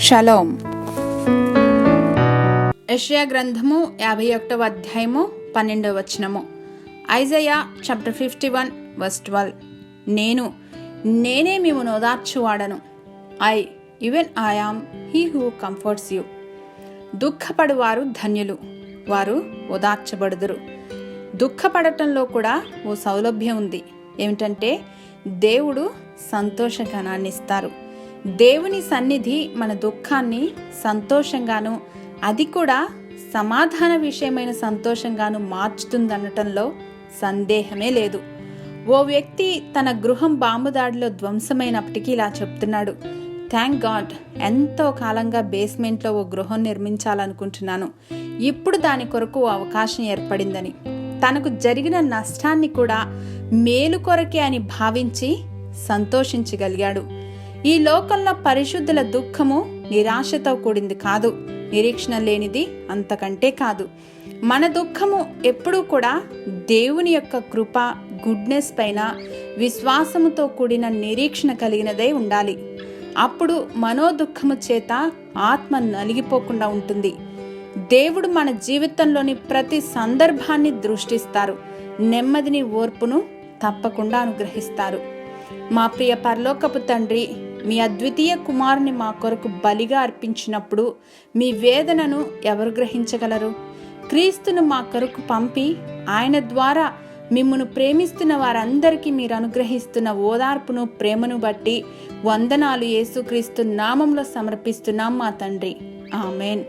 Shalom. యెషయా గ్రంథము 51వ అధ్యాయము 12వ వచనము. Isaiah chapter 51 verse 12. నేనే మిమ్మును ఓదార్చువాడను. Even I am he who comforts you. దుఃఖపడువారు ధన్యులు, వారు ఓదార్చబడుదురు. దుఃఖపడటంలో కూడా ఓ సౌలభ్యం ఉంది. ఏమిటంటే దేవుడు సంతోషగానాన్ని ఇస్తారు. దేవుని సన్నిధి మన దుఃఖాన్ని సంతోషంగాను, అది కూడా సమాధాన విషయమైన సంతోషంగాను మార్చుతుందనటంలో సందేహమే లేదు. ఓ వ్యక్తి తన గృహం బాంబు దాడిలో ధ్వంసమైనప్పటికీ ఇలా చెప్తున్నాడు: థ్యాంక్ గాడ్, ఎంతో కాలంగా బేస్మెంట్లో ఓ గృహం నిర్మించాలనుకుంటున్నాను, ఇప్పుడు దాని కొరకు అవకాశం ఏర్పడిందని. తనకు జరిగిన నష్టాన్ని కూడా మేలు కొరకే అని భావించి సంతోషించగలిగాడు. ఈ లోకంలో పరిశుద్ధుల దుఃఖము నిరాశతో కూడింది కాదు, నిరీక్షణ లేనిది అంతకంటే కాదు. మన దుఃఖము ఎప్పుడూ కూడా దేవుని యొక్క కృప, గుడ్నెస్ పైన విశ్వాసముతో కూడిన నిరీక్షణ కలిగినదై ఉండాలి. అప్పుడు మనోదుఖము చేత ఆత్మ నలిగిపోకుండా ఉంటుంది. దేవుడు మన జీవితంలోని ప్రతి సందర్భాన్ని దృష్టిస్తారు, నెమ్మదిని, ఓర్పును తప్పకుండా అనుగ్రహిస్తారు. మా ప్రియ పరలోకపు తండ్రి, మీ అద్వితీయ కుమారుని మా కొరకు బలిగా అర్పించినప్పుడు మీ వేదనను ఎవరు గ్రహించగలరు? క్రీస్తును మా కొరకు పంపి ఆయన ద్వారా మిమ్మును ప్రేమిస్తున్న వారందరికీ మీరు అనుగ్రహిస్తున్న ఓదార్పును, ప్రేమను బట్టి వందనాలు. యేసుక్రీస్తు నామంలో సమర్పిస్తున్నాం మా తండ్రి. ఆమేన్.